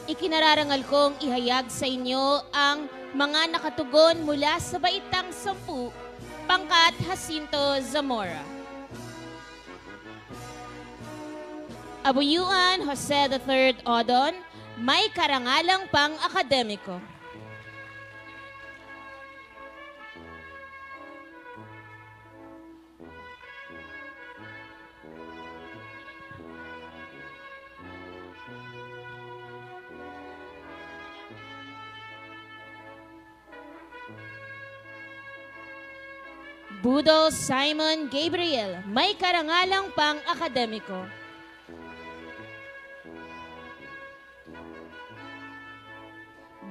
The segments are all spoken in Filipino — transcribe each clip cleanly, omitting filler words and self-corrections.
Ikinararangal kong ihayag sa inyo ang mga nakatugon mula sa Baitang 10, pangkat Jacinto Zamora. Abuyuan Jose III Odon, may karangalang pang-akademiko. Budol Simon Gabriel, may karangalang pang-akademiko.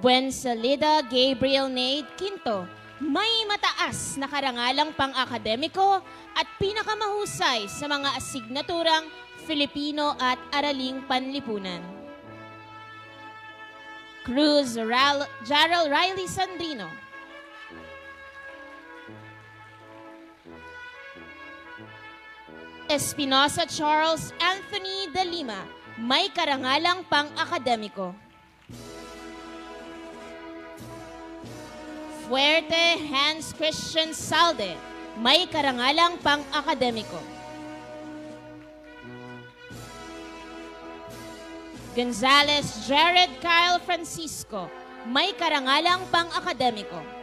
Buensalida Gabriel Nade Quinto, may mataas na karangalang pang-akademiko at pinakamahusay sa mga asignaturang Filipino at Araling Panlipunan. Cruz Jarrell Riley Sandrino, Espinosa Charles Anthony de Lima, may karangalang pang-akademiko. Fuerte Hans Christian Salde, may karangalang pang-akademiko. Gonzales Jared Kyle Francisco, may karangalang pang-akademiko.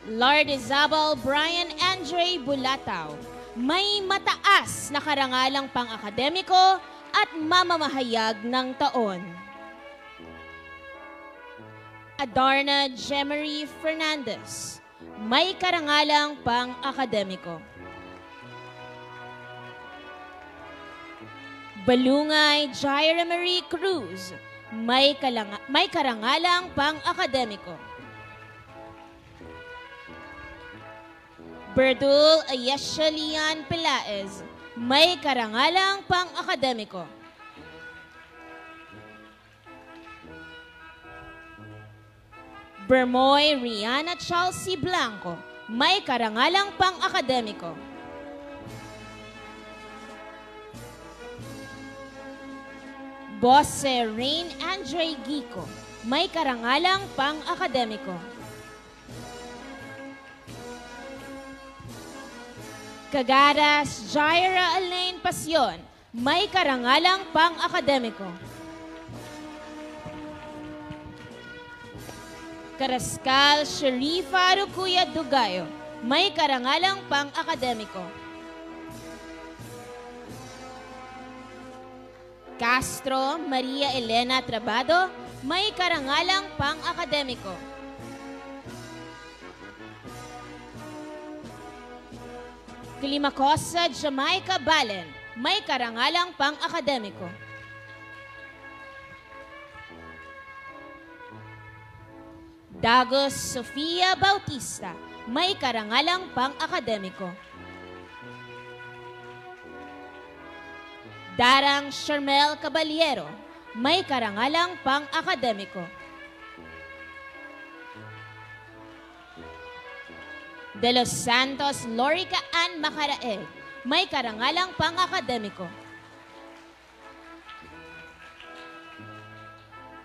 Lord Isabel Brian Andre Bulataw, may mataas na karangalang pang-akademiko at mamamahayag ng taon. Adarna Jemery Fernandez, may karangalang pang-akademiko. Balungay Jaira Marie Cruz, may karangalang pang-akademiko. Berdul Ayeshalian Pelaez, may karangalang pang-akademiko. Bermoy Rihanna Chelsea Blanco, may karangalang pang-akademiko. Bosse Rain Andre Gico, may karangalang pang-akademiko. Cagaras Jaira Elaine Pasyon, may karangalang pang-akademiko. Karaskal Sharifa Rukuya Dugayo, may karangalang pang-akademiko. Castro Maria Elena Trabado, may karangalang pang-akademiko. Climacosa Jamaica Balen, may karangalang pang-akademiko. Dagos Sofia Bautista, may karangalang pang-akademiko. Darang Sharmel Caballero, may karangalang pang-akademiko. De Los Santos Lorica Ann Macaraeg, may karangalang pang-akademiko.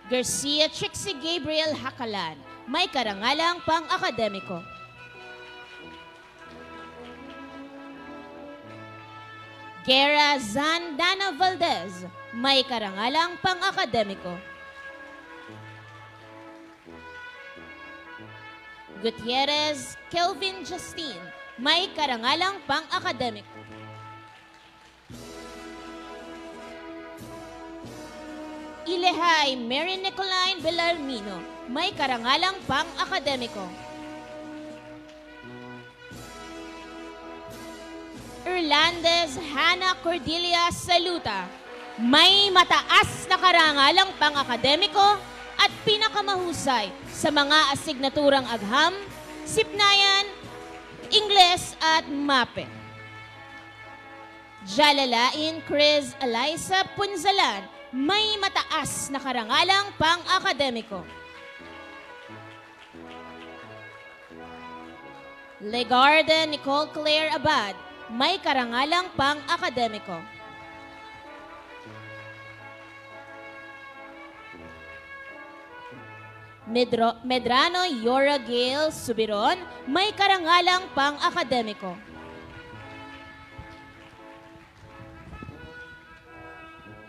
Garcia Trixie Gabriel Hakalan, may karangalang pang-akademiko. Guerra Zan Dana Valdez, may karangalang pang-akademiko. Gutierrez Kelvin Justine, may karangalang pang-akademiko. Ilehay Mary Nicoline Bellarmino, may karangalang pang-akademiko. Irlandez Hannah Cordelia Saluta, may mataas na karangalang pang-akademiko at pinakamahusay sa mga asignaturang agham, sipnayan, Ingles at MAPE. Jalalain Chris Eliza Punzalan, may mataas na karangalang pang-akademiko. Legarda Nicole Claire Abad, may karangalang pang-akademiko. Medrano Yora Gail Subiron, may karangalang pang-akademiko.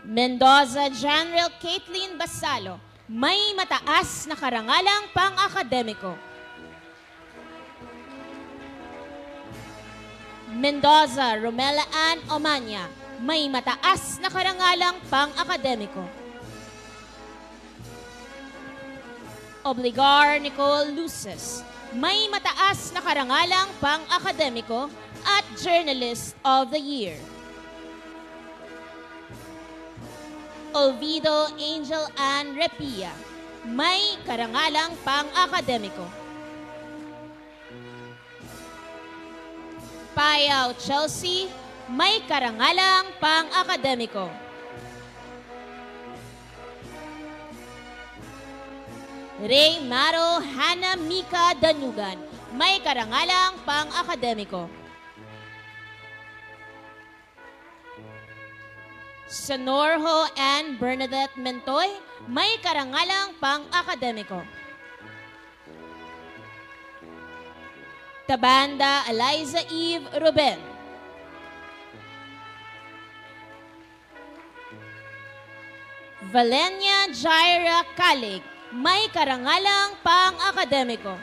Mendoza Janrel Caitlin Basalo, may mataas na karangalang pang-akademiko. Mendoza Romela Ann Omania, may mataas na karangalang pang-akademiko. Obligar Nicole Luces, may mataas na karangalang pang-akademiko at Journalist of the Year. Olvido Angel Ann Repia, may karangalang pang-akademiko. Payaw Chelsea, may karangalang pang-akademiko. Ray Maro Hannah Mika Danugan, may karangalang pang-akademiko. Sonorho Ann Bernadette Mentoy, may karangalang pang-akademiko. Tabanda Eliza Eve Ruben. Valenia Jaira Calig, may karangalang pang-akademiko.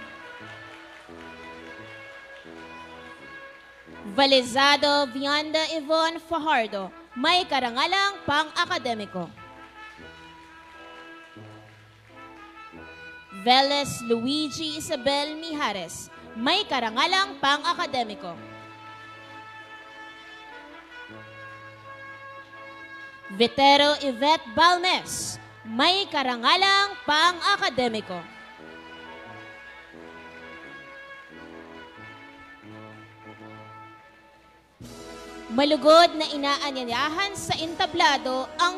Valizado Vianda Yvonne Fajardo, may karangalang pang-akademiko. Velez Luigi Isabel Mijares, may karangalang pang-akademiko. Vetero Yvette Balmes, may karangalang pang-akademiko. Malugod na inaanyayahan sa entablado ang